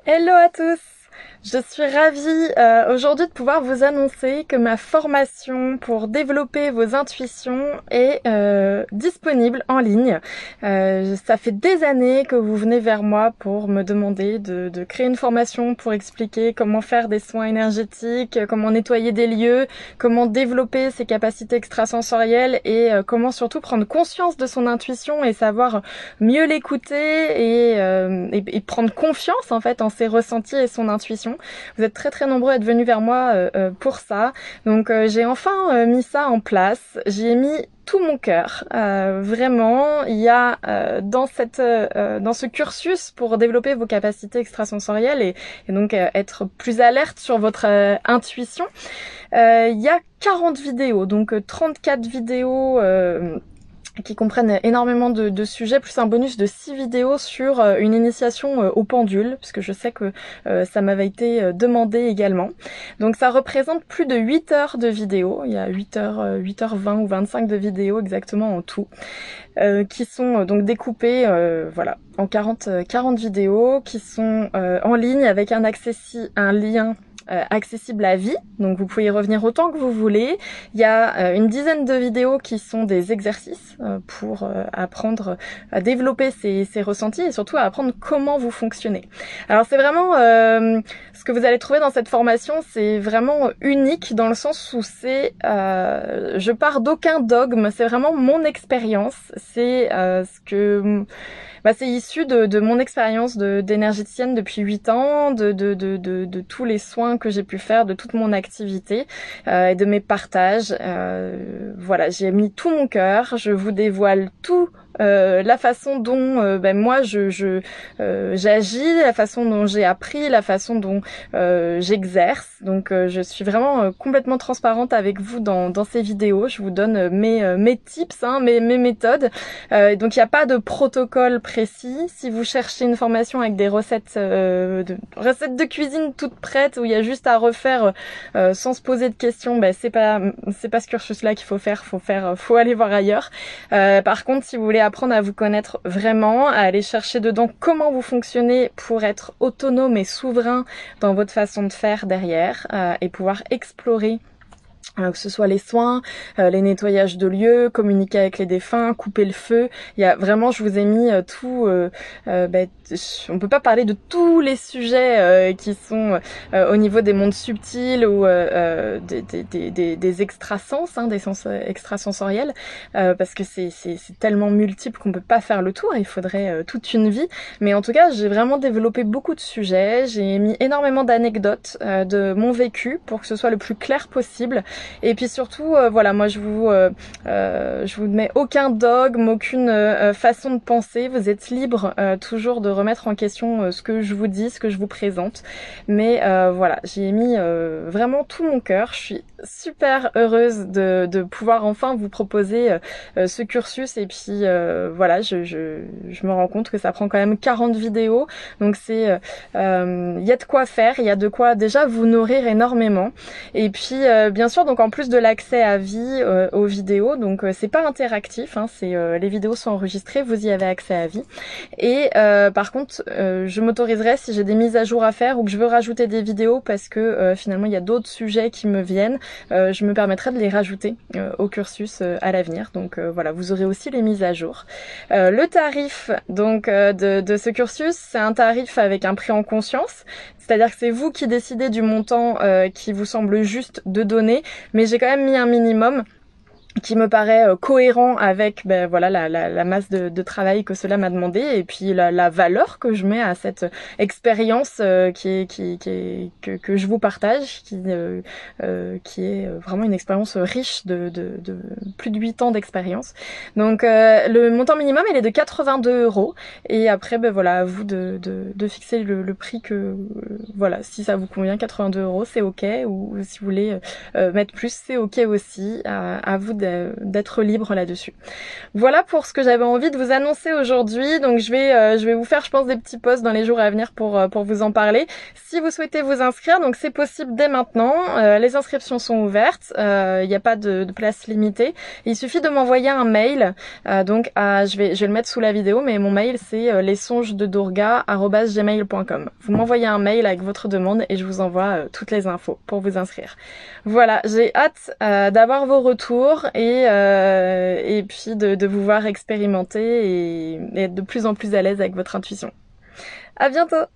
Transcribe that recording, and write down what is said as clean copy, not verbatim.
Hello à tous! Je suis ravie aujourd'hui de pouvoir vous annoncer que ma formation pour développer vos intuitions est disponible en ligne. Ça fait des années que vous venez vers moi pour me demander de créer une formation pour expliquer comment faire des soins énergétiques, comment nettoyer des lieux, comment développer ses capacités extrasensorielles et comment surtout prendre conscience de son intuition et savoir mieux l'écouter et prendre confiance en fait en ses ressentis et son intuition. Vous êtes très nombreux à être venus vers moi pour ça. Donc j'ai enfin mis ça en place. J'y ai mis tout mon cœur. Vraiment, il y a dans ce cursus pour développer vos capacités extrasensorielles et donc être plus alerte sur votre intuition. Il y a 40 vidéos, donc 34 vidéos qui comprennent énormément de sujets, plus un bonus de 6 vidéos sur une initiation au pendule, puisque je sais que ça m'avait été demandé également. Donc ça représente plus de 8 heures de vidéos, il y a 8h20 ou 25 de vidéos exactement en tout, qui sont donc découpées voilà, en 40 vidéos, qui sont en ligne avec un lien accessible à vie, donc vous pouvez y revenir autant que vous voulez. Il y a une dizaine de vidéos qui sont des exercices pour apprendre à développer ses ressentis et surtout à apprendre comment vous fonctionnez. Alors c'est vraiment ce que vous allez trouver dans cette formation, c'est vraiment unique dans le sens où je pars d'aucun dogme, c'est vraiment mon expérience, c'est c'est issu de mon expérience d'énergéticienne depuis 8 ans, de tous les soins que j'ai pu faire, de toute mon activité et de mes partages. Voilà, j'ai mis tout mon cœur, je vous dévoile tout. La façon dont moi j'agis, la façon dont j'ai appris, la façon dont j'exerce. Donc je suis vraiment complètement transparente avec vous dans ces vidéos. Je vous donne mes tips, mes méthodes. Donc il n'y a pas de protocole précis. Si vous cherchez une formation avec des recettes de cuisine toutes prêtes où il y a juste à refaire sans se poser de questions, c'est pas ce cursus-là qu'il faut faire. Faut aller voir ailleurs. Par contre, si vous voulez apprendre à vous connaître vraiment, à aller chercher dedans comment vous fonctionnez pour être autonome et souverain dans votre façon de faire derrière et pouvoir explorer que ce soit les soins, les nettoyages de lieux, communiquer avec les défunts, couper le feu. Il y a vraiment, je vous ai mis tout. On peut pas parler de tous les sujets qui sont au niveau des mondes subtils ou des extrasens, des sens extrasensoriels, parce que c'est tellement multiple qu'on peut pas faire le tour. Il faudrait toute une vie. Mais en tout cas, j'ai vraiment développé beaucoup de sujets. J'ai mis énormément d'anecdotes de mon vécu pour que ce soit le plus clair possible. Et puis surtout, voilà, moi je vous mets aucun dogme, aucune façon de penser. Vous êtes libre toujours de remettre en question ce que je vous dis, ce que je vous présente. Mais voilà, j'y ai mis vraiment tout mon cœur. Je suis super heureuse de pouvoir enfin vous proposer ce cursus. Et puis voilà, je me rends compte que ça prend quand même 40 vidéos. Donc il y a de quoi faire, il y a de quoi déjà vous nourrir énormément. Et puis bien sûr, donc en plus de l'accès à vie aux vidéos, donc c'est pas interactif, les vidéos sont enregistrées, vous y avez accès à vie. Et par contre, je m'autoriserai si j'ai des mises à jour à faire ou que je veux rajouter des vidéos parce que finalement il y a d'autres sujets qui me viennent, je me permettrai de les rajouter au cursus à l'avenir. Donc voilà, vous aurez aussi les mises à jour. Le tarif donc de ce cursus, c'est un tarif avec un prix en conscience. C'est-à-dire que c'est vous qui décidez du montant qui vous semble juste de donner, mais j'ai quand même mis un minimum qui me paraît cohérent avec voilà la masse de travail que cela m'a demandé et puis la valeur que je mets à cette expérience que je vous partage, qui est vraiment une expérience riche de plus de 8 ans d'expérience. Donc le montant minimum il est de 82 € et après voilà, à vous de fixer le prix que voilà, si ça vous convient. 82 € c'est ok, ou si vous voulez mettre plus c'est ok aussi, à vous d'être libre là-dessus. Voilà pour ce que j'avais envie de vous annoncer aujourd'hui. Donc je vais vous faire, je pense, des petits posts dans les jours à venir pour vous en parler. Si vous souhaitez vous inscrire, donc c'est possible dès maintenant. Les inscriptions sont ouvertes. Il n'y a pas de place limitée. Il suffit de m'envoyer un mail. Je vais le mettre sous la vidéo, mais mon mail c'est lessongesdedurga@gmail.com. Vous m'envoyez un mail avec votre demande et je vous envoie toutes les infos pour vous inscrire. Voilà, j'ai hâte d'avoir vos retours et puis de vous voir expérimenter et être de plus en plus à l'aise avec votre intuition. À bientôt!